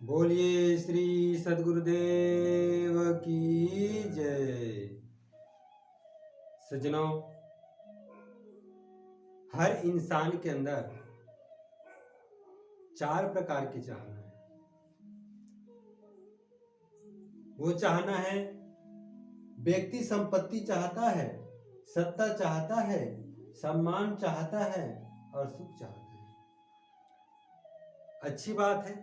बोलिए श्री सद्गुरुदेव की जय। सज्जनों, हर इंसान के अंदर 4 प्रकार की चाहना है। वो चाहना है, व्यक्ति संपत्ति चाहता है, सत्ता चाहता है, सम्मान चाहता है और सुख चाहता है। अच्छी बात है,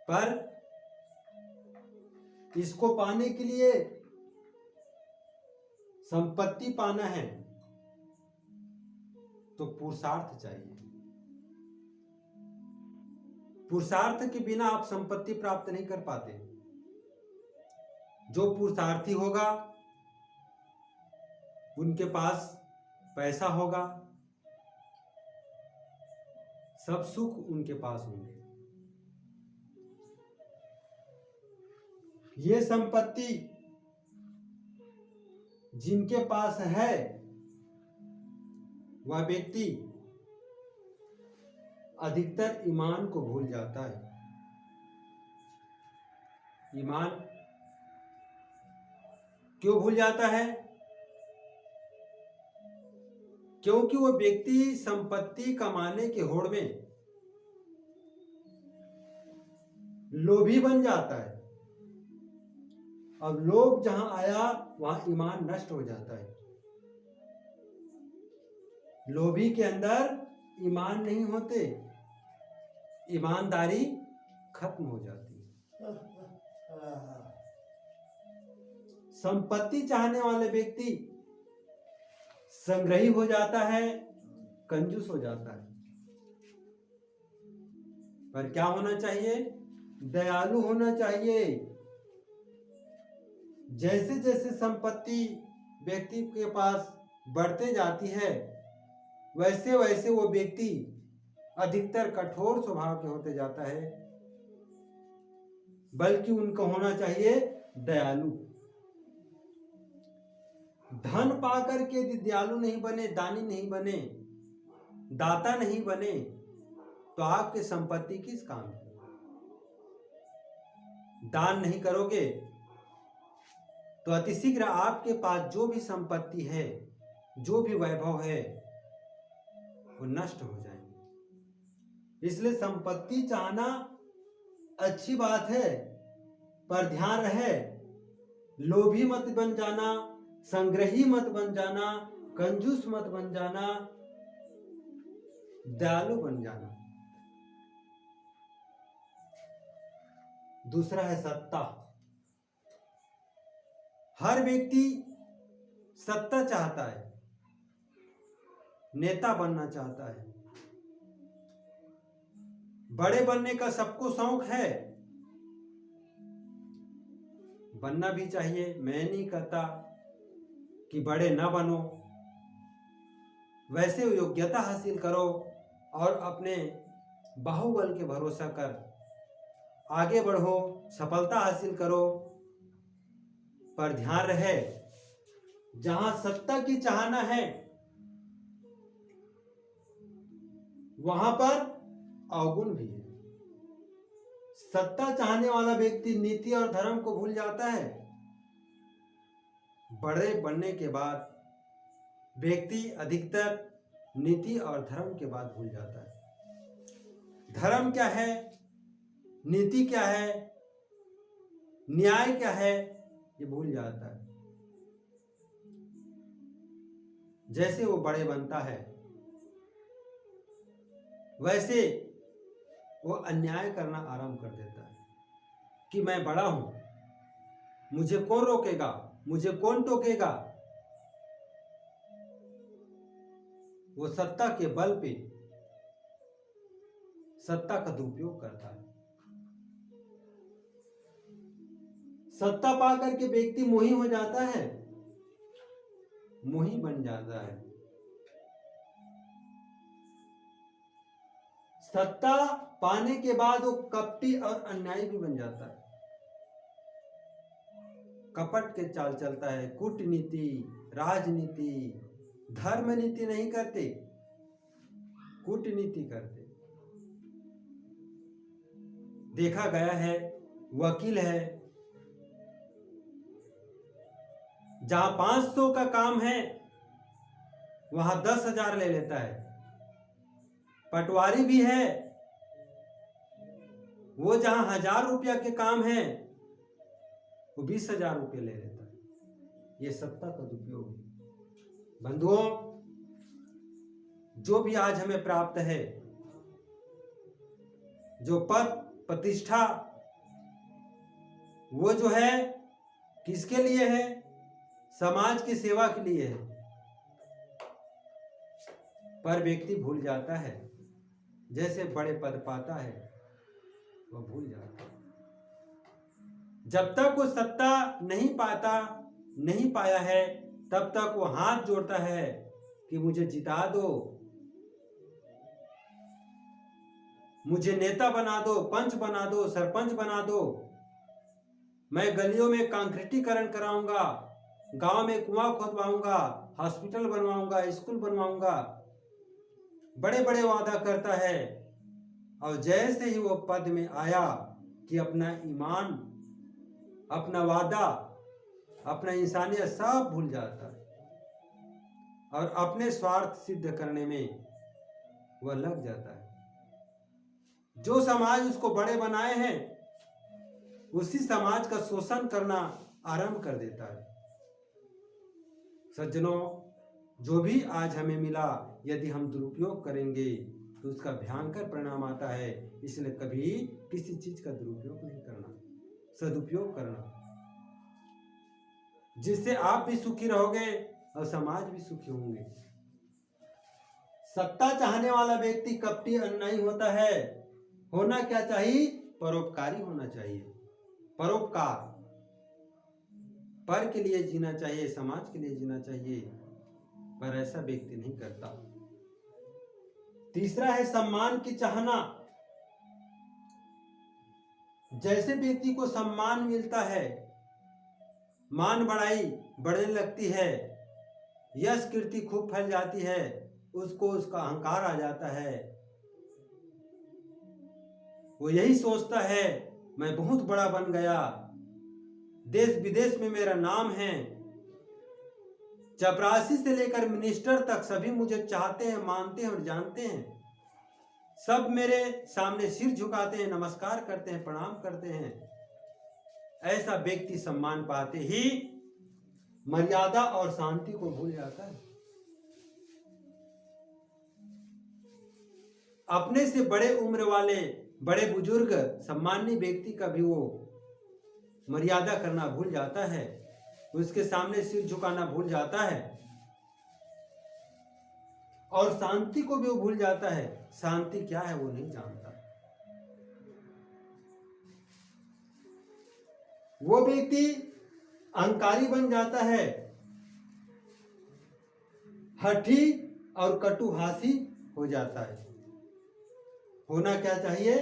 पर इसको पाने के लिए संपत्ति पाना है तो पुरुषार्थ चाहिए। पुरुषार्थ के बिना आप संपत्ति प्राप्त नहीं कर पाते। जो पुरुषार्थी होगा उनके पास पैसा होगा, सब सुख उनके पास होंगे। ये संपत्ति जिनके पास है वह व्यक्ति अधिकतर ईमान को भूल जाता है। ईमान क्यों भूल जाता है? क्योंकि वो व्यक्ति संपत्ति कमाने के होड़ में लोभी बन जाता है। अब लोभ जहां आया वहां ईमान नष्ट हो जाता है। लोभी के अंदर ईमान नहीं होते, ईमानदारी खत्म हो जाती है। संपत्ति चाहने वाले व्यक्ति संग्रही हो जाता है, कंजूस हो जाता है। पर क्या होना चाहिए? दयालु होना चाहिए। जैसे जैसे संपत्ति व्यक्ति के पास बढ़ते जाती है वैसे वैसे वो व्यक्ति अधिकतर कठोर स्वभाव के होते जाता है, बल्कि उनको होना चाहिए दयालु। धन पाकर के यदि दयालु नहीं बने, दानी नहीं बने, दाता नहीं बने तो आपकी संपत्ति किस काम की? दान नहीं करोगे तो अतिशीघ्र आपके पास जो भी संपत्ति है, जो भी वैभव है, वो नष्ट हो जाएंगे। इसलिए संपत्ति चाहना अच्छी बात है, पर ध्यान रहे लोभी मत बन जाना, संग्रही मत बन जाना, कंजूस मत बन जाना, दयालु बन जाना। दूसरा है सत्ता। हर व्यक्ति सत्ता चाहता है, नेता बनना चाहता है, बड़े बनने का सबको शौक है, बनना भी चाहिए। मैं नहीं कहता कि बड़े ना बनो, वैसे योग्यता हासिल करो और अपने बाहुबल के भरोसा कर आगे बढ़ो, सफलता हासिल करो। पर ध्यान रहे, जहां सत्ता की चाहना है वहां पर अवगुण भी है। सत्ता चाहने वाला व्यक्ति नीति और धर्म को भूल जाता है। बड़े बनने के बाद व्यक्ति अधिकतर नीति और धर्म के बाद भूल जाता है। धर्म क्या है, नीति क्या है, न्याय क्या है, ये भूल जाता है। जैसे वो बड़े बनता है वैसे वो अन्याय करना आरंभ कर देता है कि मैं बड़ा हूं, मुझे कौन रोकेगा, मुझे कौन टोकेगा। वो सत्ता के बल पे सत्ता का दुरुपयोग करता है। सत्ता पाकर के व्यक्ति मोही हो जाता है, मोही बन जाता है। सत्ता पाने के बाद वो कपटी और अन्यायी भी बन जाता है। कपट के चाल चलता है, कूटनीति, राजनीति, धर्म नीति नहीं करते, कूटनीति करते। देखा गया है, वकील है, जहां 500 का काम है वहां 10,000 ले लेता है। पटवारी भी है, वो जहां 1,000 रुपया के काम है वो 20,000 रुपये ले लेता है। ये सत्ता का दुरुपयोग है। बंधुओं, जो भी आज हमें प्राप्त है, जो पद प्रतिष्ठा, वो जो है किसके लिए है? समाज की सेवा के लिए है। पर व्यक्ति भूल जाता है, जैसे बड़े पद पाता है वह भूल जाता है। जब तक वो सत्ता नहीं पाया है, तब तक वो हाथ जोड़ता है कि मुझे जिता दो, मुझे नेता बना दो, पंच बना दो, सरपंच बना दो, मैं गलियों में कंक्रीटीकरण कराऊंगा, गांव में कुआं खोदवाऊंगा, हॉस्पिटल बनवाऊंगा, स्कूल बनवाऊंगा। बड़े बड़े वादा करता है, और जैसे ही वो पद में आया कि अपना ईमान, अपना वादा, अपना इंसानियत सब भूल जाता है और अपने स्वार्थ सिद्ध करने में वह लग जाता है। जो समाज उसको बड़े बनाए हैं, उसी समाज का शोषण करना आरंभ कर देता है। सज्जनों, जो भी आज हमें मिला, यदि हम दुरुपयोग करेंगे तो उसका भयंकर परिणाम आता है। इसलिए कभी किसी चीज का दुरुपयोग नहीं करना, सदुपयोग करना, जिससे आप भी सुखी रहोगे और समाज भी सुखी होंगे। सत्ता चाहने वाला व्यक्ति कपटी अन्यायी होता है। होना क्या चाहिए? परोपकारी होना चाहिए। परोपकार, पर के लिए जीना चाहिए, समाज के लिए जीना चाहिए, पर ऐसा व्यक्ति नहीं करता। तीसरा है सम्मान की चाहना। जैसे व्यक्ति को सम्मान मिलता है, मान बढ़ाई बढ़ने लगती है, यश कीर्ति खूब फैल जाती है, उसको उसका अहंकार आ जाता है। वो यही सोचता है मैं बहुत बड़ा बन गया, देश विदेश में मेरा नाम है, चपरासी से लेकर मिनिस्टर तक सभी मुझे चाहते हैं, मानते हैं और जानते हैं। सब मेरे सामने सिर झुकाते हैं, नमस्कार करते हैं, प्रणाम करते हैं। ऐसा व्यक्ति सम्मान पाते ही मर्यादा और शांति को भूल जाता है। अपने से बड़े उम्र वाले, बड़े बुजुर्ग, सम्मानीय व्यक्ति का भी वो मर्यादा करना भूल जाता है, उसके सामने सिर झुकाना भूल जाता है, और शांति को भी वो भूल जाता है। शांति क्या है वो नहीं जानता। वो व्यक्ति अहंकारी बन जाता है, हठी और कटुहासी हो जाता है। होना क्या चाहिए?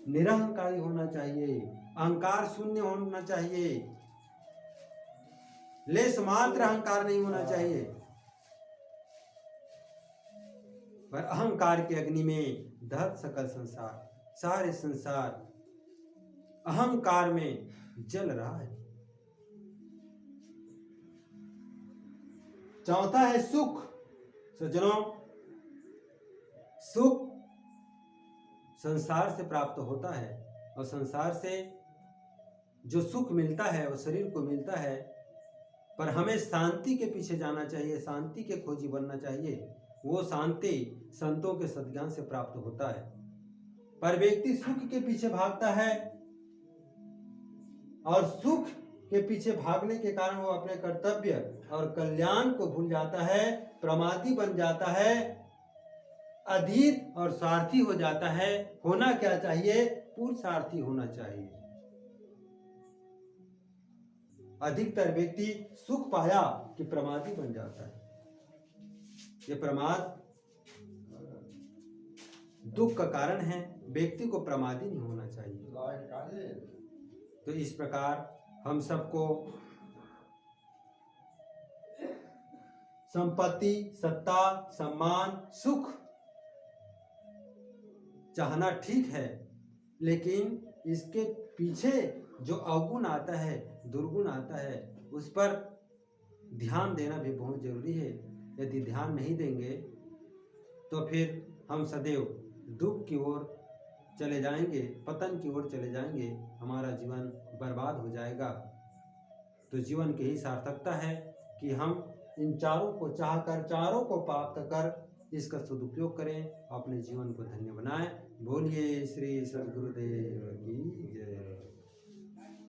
निरहंकारी होना चाहिए, अहंकार शून्य होना चाहिए, लेश मात्र अहंकार नहीं होना चाहिए। पर अहंकार के अग्नि में दहत सकल संसार, सारे संसार अहंकार में जल रहा है। चौथा है सुख। सज्जनों, सुख संसार से प्राप्त होता है, और संसार से जो सुख मिलता है वो शरीर को मिलता है, पर हमें शांति के पीछे जाना चाहिए, शांति के खोजी बनना चाहिए। वो शांति संतों के सद्ज्ञान से प्राप्त होता है। पर व्यक्ति सुख के पीछे भागता है, और सुख के पीछे भागने के कारण वो अपने कर्तव्य और कल्याण को भूल जाता है, प्रमादी बन जाता है, अधीर और स्वार्थी हो जाता है। होना क्या चाहिए? पुरुषार्थी होना चाहिए। अधिकतर व्यक्ति सुख पाया कि प्रमादी बन जाता है। ये प्रमाद दुख का कारण है। व्यक्ति को प्रमादी नहीं होना चाहिए। तो इस प्रकार हम सबको संपत्ति, सत्ता, सम्मान, सुख चाहना ठीक है, लेकिन इसके पीछे जो अवगुण आता है, दुर्गुण आता है, उस पर ध्यान देना भी बहुत जरूरी है। यदि ध्यान नहीं देंगे तो फिर हम सदैव दुख की ओर चले जाएंगे, पतन की ओर चले जाएंगे, हमारा जीवन बर्बाद हो जाएगा। तो जीवन की ही सार्थकता है कि हम इन चारों को चाहकर, चारों को प्राप्त कर इसका सदुपयोग करें, अपने जीवन को धन्य बनाएं। बोलिए श्री सद्गुरुदेव की जय।